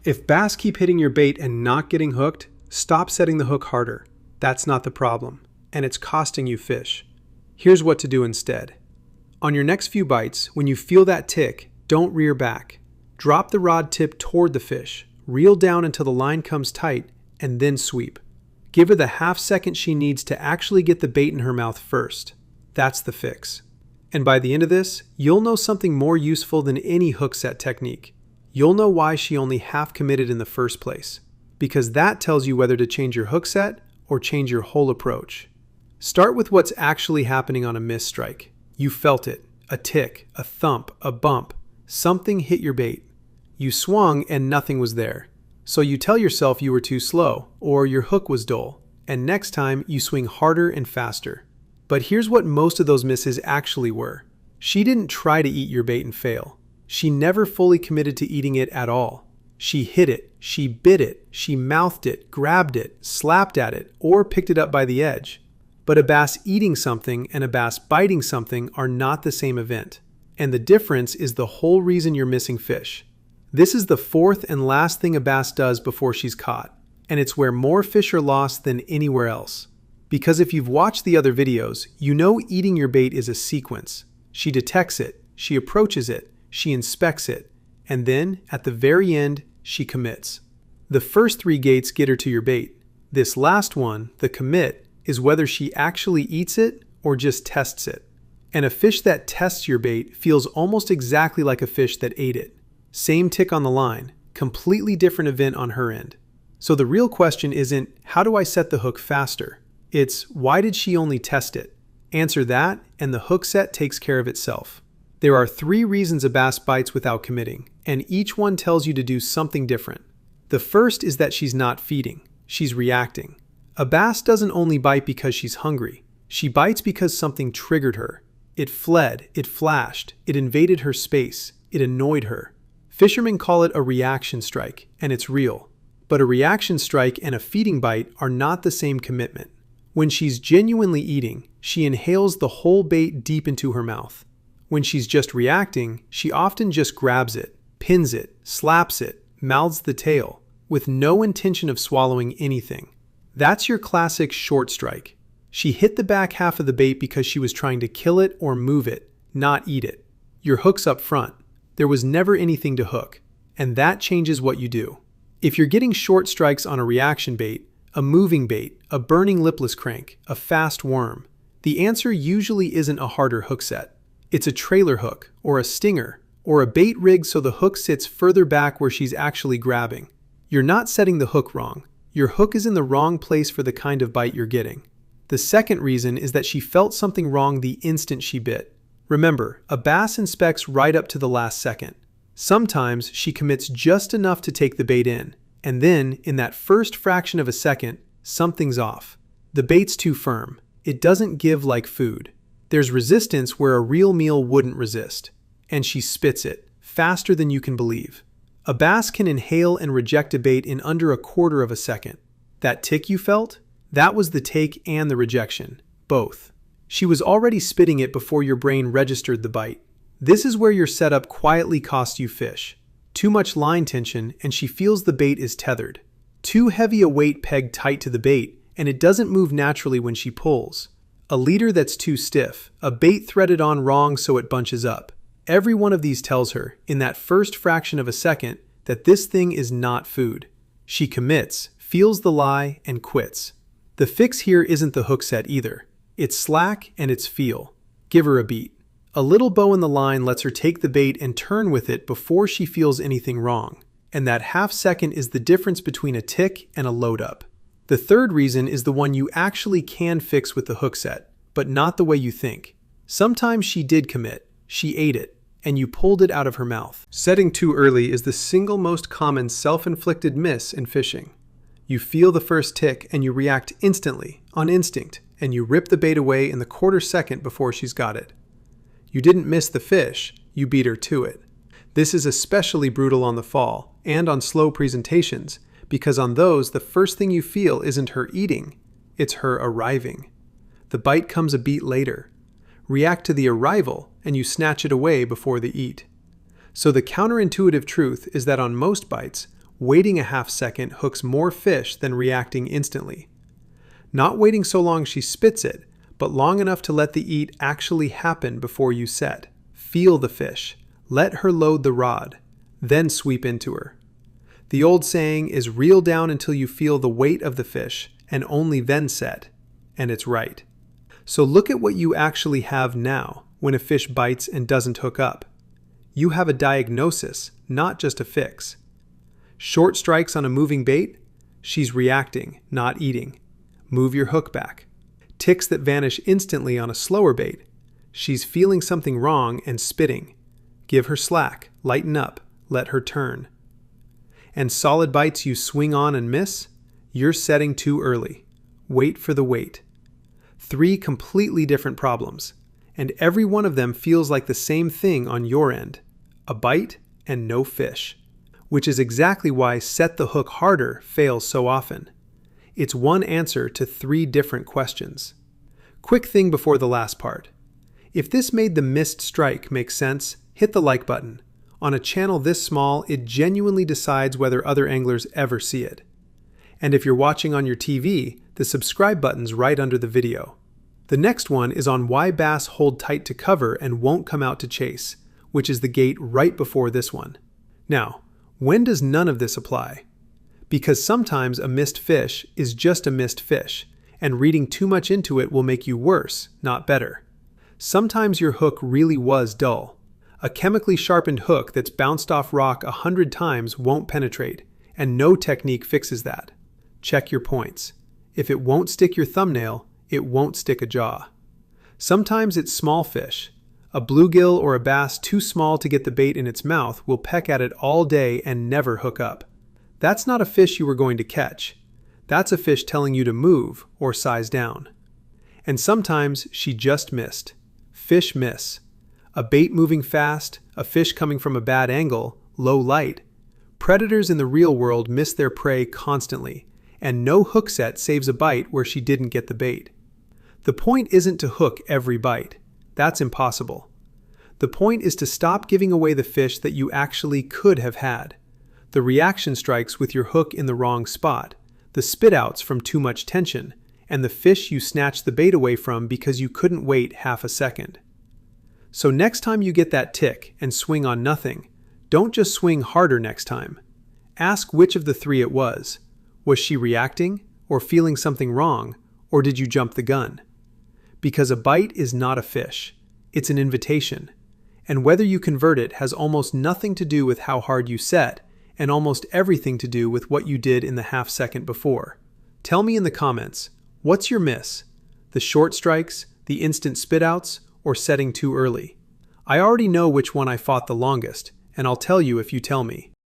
If bass keep hitting your bait and not getting hooked, stop setting the hook harder. That's not the problem, and it's costing you fish. Here's what to do instead. On your next few bites, when you feel that tick, don't rear back. Drop the rod tip toward the fish, reel down until the line comes tight, and then sweep. Give her the half second she needs to actually get the bait in her mouth first. That's the fix. And by the end of this, you'll know something more useful than any hook set technique. You'll know why she only half committed in the first place, because that tells you whether to change your hook set or change your whole approach. Start with what's actually happening on a miss strike. You felt it, a tick, a thump, a bump. Something hit your bait. You swung and nothing was there. So you tell yourself you were too slow or your hook was dull, and next time you swing harder and faster. But here's what most of those misses actually were. She didn't try to eat your bait and fail. She never fully committed to eating it at all. She hit it, she bit it, she mouthed it, grabbed it, slapped at it, or picked it up by the edge. But a bass eating something and a bass biting something are not the same event. And the difference is the whole reason you're missing fish. This is the fourth and last thing a bass does before she's caught. And it's where more fish are lost than anywhere else. Because if you've watched the other videos, you know eating your bait is a sequence. She detects it, she approaches it, she inspects it, and then, at the very end, she commits. The first three gates get her to your bait. This last one, the commit, is whether she actually eats it or just tests it. And a fish that tests your bait feels almost exactly like a fish that ate it. Same tick on the line, completely different event on her end. So the real question isn't, how do I set the hook faster? It's, why did she only test it? Answer that, and the hook set takes care of itself. There are 3 reasons a bass bites without committing, and each one tells you to do something different. The first is that she's not feeding, she's reacting. A bass doesn't only bite because she's hungry. She bites because something triggered her. It fled, it flashed, it invaded her space, it annoyed her. Fishermen call it a reaction strike, and it's real. But a reaction strike and a feeding bite are not the same commitment. When she's genuinely eating, she inhales the whole bait deep into her mouth. When she's just reacting, she often just grabs it, pins it, slaps it, mouths the tail, with no intention of swallowing anything. That's your classic short strike. She hit the back half of the bait because she was trying to kill it or move it, not eat it. Your hook's up front. There was never anything to hook, and that changes what you do. If you're getting short strikes on a reaction bait, a moving bait, a burning lipless crank, a fast worm, the answer usually isn't a harder hook set. It's a trailer hook, or a stinger, or a bait rig so the hook sits further back where she's actually grabbing. You're not setting the hook wrong. Your hook is in the wrong place for the kind of bite you're getting. The second reason is that she felt something wrong the instant she bit. Remember, a bass inspects right up to the last second. Sometimes she commits just enough to take the bait in, and then, in that first fraction of a second, something's off. The bait's too firm. It doesn't give like food. There's resistance where a real meal wouldn't resist. And she spits it, faster than you can believe. A bass can inhale and reject a bait in under a quarter of a second. That tick you felt? That was the take and the rejection. Both. She was already spitting it before your brain registered the bite. This is where your setup quietly costs you fish. Too much line tension and she feels the bait is tethered. Too heavy a weight pegged tight to the bait and it doesn't move naturally when she pulls. A leader that's too stiff, a bait threaded on wrong so it bunches up. Every one of these tells her, in that first fraction of a second, that this thing is not food. She commits, feels the lie, and quits. The fix here isn't the hook set either. It's slack and it's feel. Give her a beat. A little bow in the line lets her take the bait and turn with it before she feels anything wrong. And that half second is the difference between a tick and a load up. The third reason is the one you actually can fix with the hook set, but not the way you think. Sometimes she did commit, she ate it, and you pulled it out of her mouth. Setting too early is the single most common self-inflicted miss in fishing. You feel the first tick and you react instantly, on instinct, and you rip the bait away in the quarter second before she's got it. You didn't miss the fish, you beat her to it. This is especially brutal on the fall and on slow presentations, because on those, the first thing you feel isn't her eating, it's her arriving. The bite comes a beat later. React to the arrival, and you snatch it away before the eat. So the counterintuitive truth is that on most bites, Waiting a half second hooks more fish than reacting instantly. Not waiting so long she spits it, but long enough to let the eat actually happen before you set. Feel the fish. Let her load the rod. Then sweep into her. The old saying is reel down until you feel the weight of the fish and only then set. And it's right. So look at what you actually have now when a fish bites and doesn't hook up. You have a diagnosis, not just a fix. Short strikes on a moving bait? She's reacting, not eating. Move your hook back. Ticks that vanish instantly on a slower bait? She's feeling something wrong and spitting. Give her slack, lighten up, let her turn. And solid bites you swing on and miss? You're setting too early. Wait for the wait. 3 completely different problems, and every one of them feels like the same thing on your end. A bite and no fish. Which is exactly why set the hook harder fails so often. It's one answer to 3 different questions. Quick thing before the last part. If this made the missed strike make sense, hit the like button. On a channel this small, it genuinely decides whether other anglers ever see it. And if you're watching on your TV, the subscribe button's right under the video. The next one is on why bass hold tight to cover and won't come out to chase, which is the gate right before this one. Now, when does none of this apply? Because sometimes a missed fish is just a missed fish, and reading too much into it will make you worse, not better. Sometimes your hook really was dull. A chemically sharpened hook that's bounced off rock 100 times won't penetrate, and no technique fixes that. Check your points. If it won't stick your thumbnail, it won't stick a jaw. Sometimes it's small fish. A bluegill or a bass too small to get the bait in its mouth will peck at it all day and never hook up. That's not a fish you were going to catch. That's a fish telling you to move or size down. And sometimes she just missed. Fish miss. A bait moving fast, a fish coming from a bad angle, low light. Predators in the real world miss their prey constantly, and no hook set saves a bite where she didn't get the bait. The point isn't to hook every bite. That's impossible. The point is to stop giving away the fish that you actually could have had. The reaction strikes with your hook in the wrong spot, the spit outs from too much tension, and the fish you snatched the bait away from because you couldn't wait half a second. So next time you get that tick and swing on nothing, don't just swing harder next time. Ask which of the 3 it was. Was she reacting, or feeling something wrong, or did you jump the gun? Because a bite is not a fish. It's an invitation. And whether you convert it has almost nothing to do with how hard you set, and almost everything to do with what you did in the half second before. Tell me in the comments, what's your miss? The short strikes, the instant spit outs, or setting too early? I already know which one I fought the longest, and I'll tell you if you tell me.